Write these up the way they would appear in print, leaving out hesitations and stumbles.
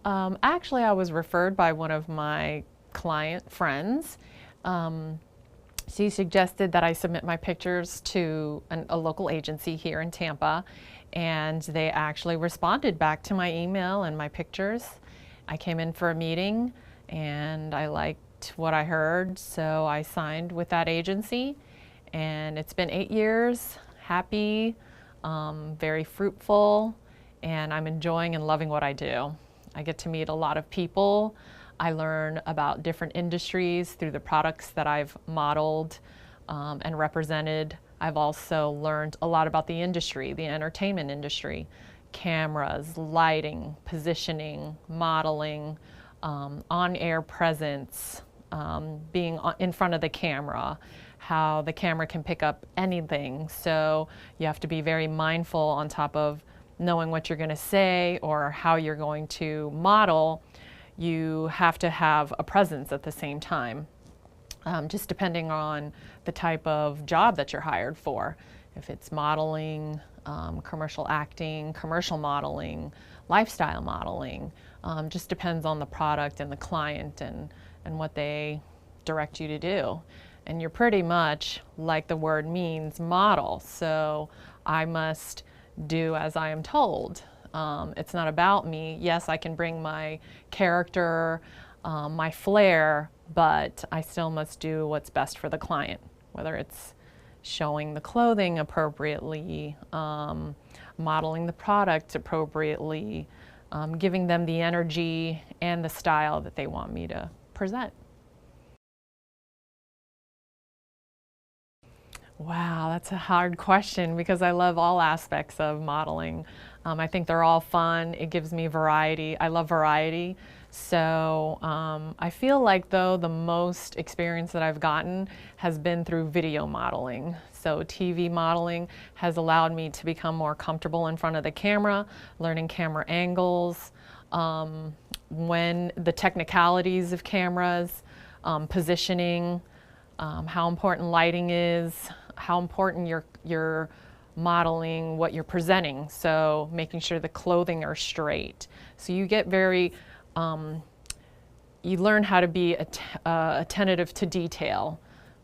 Actually, I was referred by one of my client friends. Um, she suggested that I submit my pictures to a local agency here in Tampa, and they actually responded back to my email and my pictures. I came in for a meeting and I liked what I heard, so I signed with that agency, and it's been 8 years, happy, very fruitful, and I'm enjoying and loving what I do. I get to meet a lot of people. I learn about different industries through the products that I've modeled and represented. I've also learned a lot about the industry, the entertainment industry, cameras, lighting, positioning, modeling, on-air presence, being in front of the camera, how the camera can pick up anything. So you have to be very mindful on top of knowing what you're going to say or how you're going to model. You have to have a presence at the same time, just depending on the type of job that you're hired for. If it's modeling, commercial acting, commercial modeling, lifestyle modeling, just depends on the product and the client and what they direct you to do. And you're pretty much, like the word means, model. So I must do as I am told. It's not about me. Yes, I can bring my character, my flair, but I still must do what's best for the client, whether it's showing the clothing appropriately, modeling the product appropriately, giving them the energy and the style that they want me to present. Wow, that's a hard question because I love all aspects of modeling. I think they're all fun. It gives me variety. I love variety. So I feel like though the most experience that I've gotten has been through video modeling. So TV modeling has allowed me to become more comfortable in front of the camera, learning camera angles, when the technicalities of cameras, positioning, how important lighting is, how important you're modeling what you're presenting. So making sure the clothing are straight. So you get very, you learn how to be attentive to detail,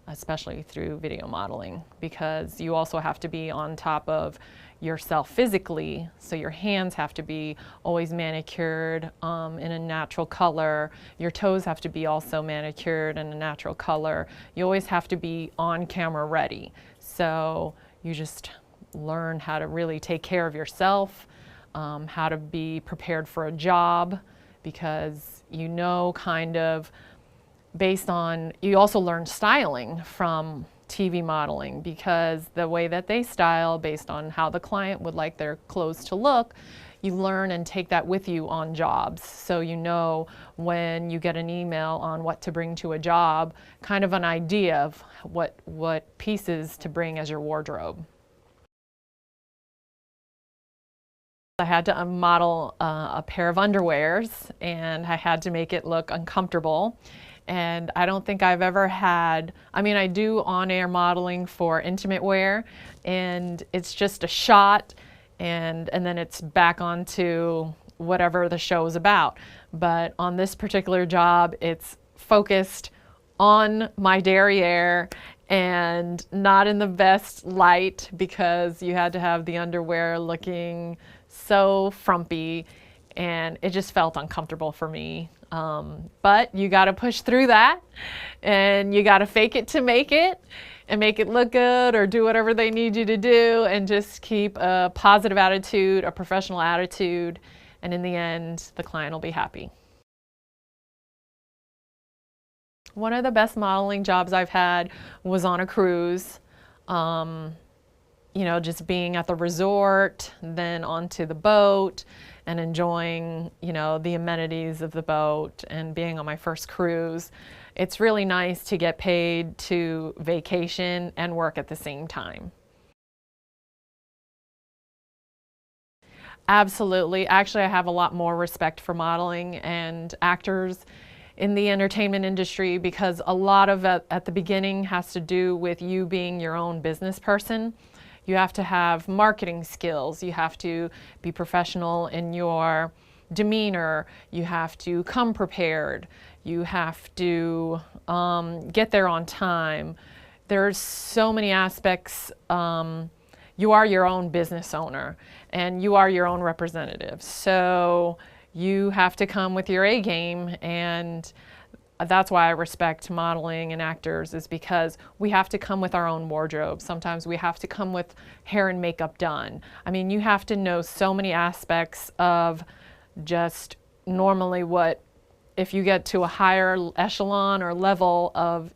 especially through video modeling, because you also have to be on top of yourself physically. So your hands have to be always manicured in a natural color. Your toes have to be also manicured in a natural color. You always have to be on camera ready. So you just learn how to really take care of yourself, how to be prepared for a job, because you know kind of based on, you also learn styling from TV modeling, because the way that they style based on how the client would like their clothes to look, you learn and take that with you on jobs. So you know when you get an email on what to bring to a job, kind of an idea of what pieces to bring as your wardrobe. I had to model a pair of underwears, and I had to make it look uncomfortable. And I don't think I've ever had, I mean, I do on-air modeling for intimate wear, and it's just a shot, and then it's back onto whatever the show is about. But on this particular job, it's focused on my derriere and not in the best light, because you had to have the underwear looking so frumpy, and it just felt uncomfortable for me. But you got to push through that, and you got to fake it to make it and make it look good, or do whatever they need you to do, and just keep a positive attitude, a professional attitude, and in the end, the client will be happy. One of the best modeling jobs I've had was on a cruise. You know, just being at the resort, then onto the boat, and enjoying, you know, the amenities of the boat and being on my first cruise. It's really nice to get paid to vacation and work at the same time. Absolutely. Actually, I have a lot more respect for modeling and actors in the entertainment industry, because a lot of it at the beginning has to do with you being your own business person. You have to have marketing skills. You have to be professional in your demeanor, you have to come prepared, you have to get there on time. There's so many aspects. You are your own business owner and you are your own representative. So you have to come with your A game, and that's why I respect modeling and actors, is because we have to come with our own wardrobe. Sometimes we have to come with hair and makeup done. I mean, you have to know so many aspects of just normally what, if you get to a higher echelon or level of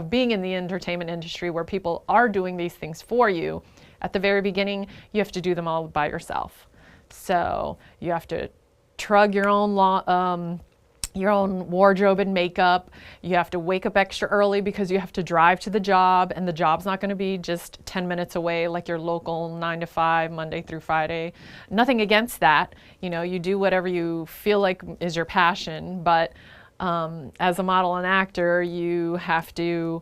being in the entertainment industry where people are doing these things for you, at the very beginning, you have to do them all by yourself. So you have to trug your own wardrobe and makeup. You have to wake up extra early because you have to drive to the job, and the job's not going to be just 10 minutes away like your local 9 to 5, Monday through Friday. Nothing against that. You know, you do whatever you feel like is your passion, but as a model and actor, you have to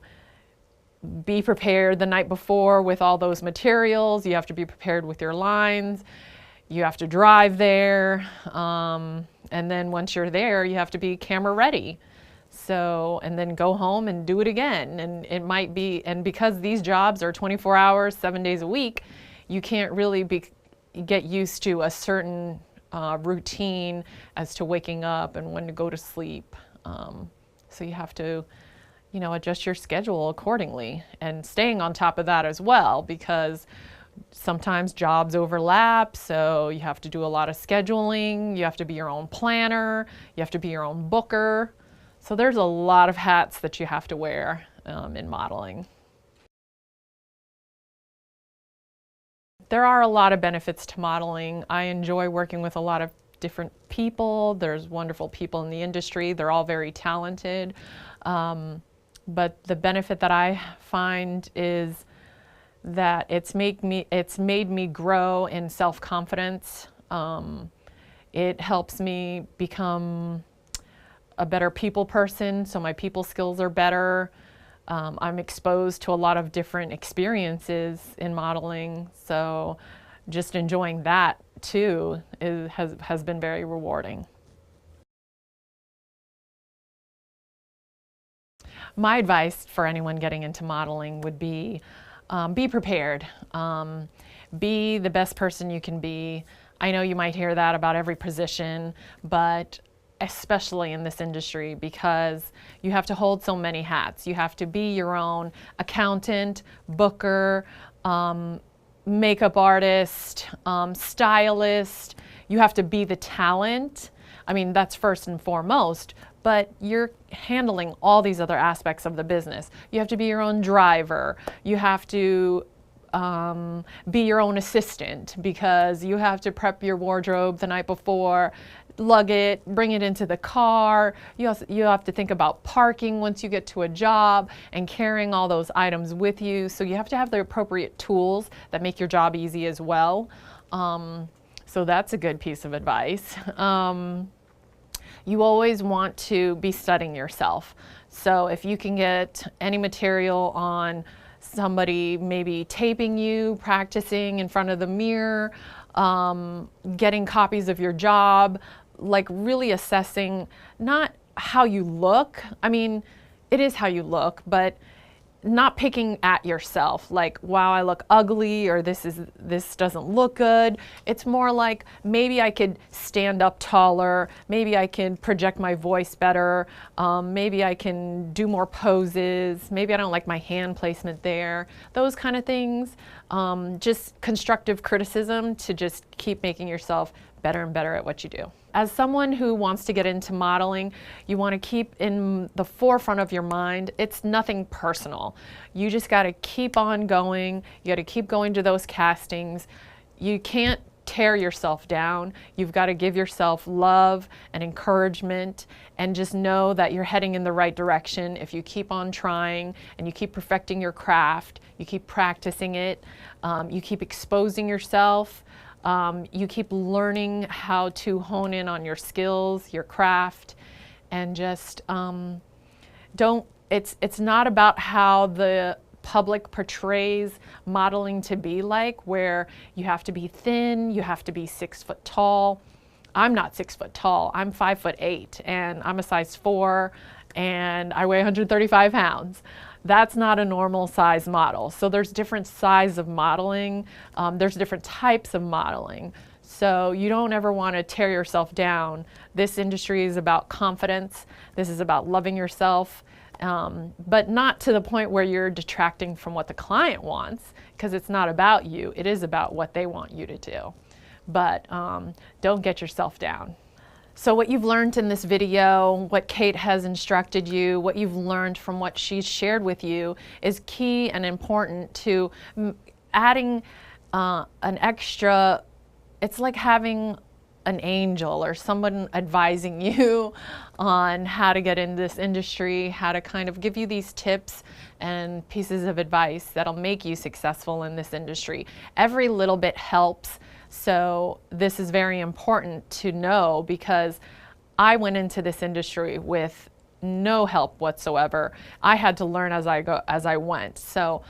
be prepared the night before with all those materials. You have to be prepared with your lines. You have to drive there. And then once you're there, you have to be camera ready. So, and then go home and do it again. And it might be, and because these jobs are 24 hours, 7 days a week, you can't really get used to a certain routine as to waking up and when to go to sleep. So you have to, you know, adjust your schedule accordingly, and staying on top of that as well, because sometimes jobs overlap, so you have to do a lot of scheduling, you have to be your own planner, you have to be your own booker. So there's a lot of hats that you have to wear in modeling. There are a lot of benefits to modeling. I enjoy working with a lot of different people. There's wonderful people in the industry. They're all very talented. But the benefit that I find is that it's made me grow in self-confidence. It helps me become a better people person, so my people skills are better. I'm exposed to a lot of different experiences in modeling, so just enjoying that too has been very rewarding. My advice for anyone getting into modeling would be prepared. Be the best person you can be. I know you might hear that about every position, but especially in this industry, because you have to hold so many hats. You have to be your own accountant, booker, makeup artist, stylist. You have to be the talent. I mean, that's first and foremost, but you're handling all these other aspects of the business. You have to be your own driver. You have to be your own assistant, because you have to prep your wardrobe the night before, lug it, bring it into the car. You have to think about parking once you get to a job and carrying all those items with you. So you have to have the appropriate tools that make your job easy as well. So that's a good piece of advice. You always want to be studying yourself. So if you can get any material on somebody maybe taping you, practicing in front of the mirror, getting copies of your job, like really assessing not how you look. I mean, it is how you look, but not picking at yourself like, wow, I look ugly, or this doesn't look good. It's more like, maybe I could stand up taller, maybe I can project my voice better, maybe I can do more poses, maybe I don't like my hand placement there, those kind of things. Just constructive criticism to just keep making yourself better and better at what you do. As someone who wants to get into modeling, you want to keep in the forefront of your mind, it's nothing personal. You just got to keep on going. You got to keep going to those castings. You can't tear yourself down. You've got to give yourself love and encouragement, and just know that you're heading in the right direction if you keep on trying and you keep perfecting your craft, you keep practicing it, you keep exposing yourself. You keep learning how to hone in on your skills, your craft, and just it's not about how the public portrays modeling to be like, where you have to be thin, you have to be 6 foot tall. I'm not 6 foot tall. I'm 5'8", and I'm a size 4, and I weigh 135 pounds. That's not a normal size model. So there's different size of modeling. There's different types of modeling. So you don't ever want to tear yourself down. This industry is about confidence. This is about loving yourself, but not to the point where you're detracting from what the client wants, because it's not about you. It is about what they want you to do. But don't get yourself down. So what you've learned in this video, what Kate has instructed you, what you've learned from what she's shared with you is key and important to adding an extra. It's like having an angel or someone advising you on how to get in this industry, how to kind of give you these tips and pieces of advice that'll make you successful in this industry. Every little bit helps. So this is very important to know, because I went into this industry with no help whatsoever. I had to learn as I went. So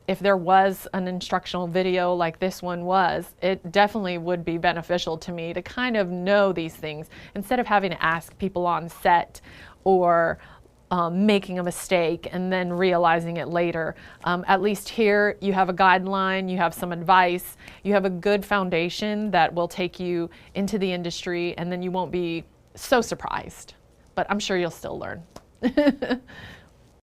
if there was an instructional video like this one was, it definitely would be beneficial to me to kind of know these things instead of having to ask people on set or making a mistake and then realizing it later. At least here you have a guideline, you have some advice, you have a good foundation that will take you into the industry, and then you won't be so surprised. But I'm sure you'll still learn.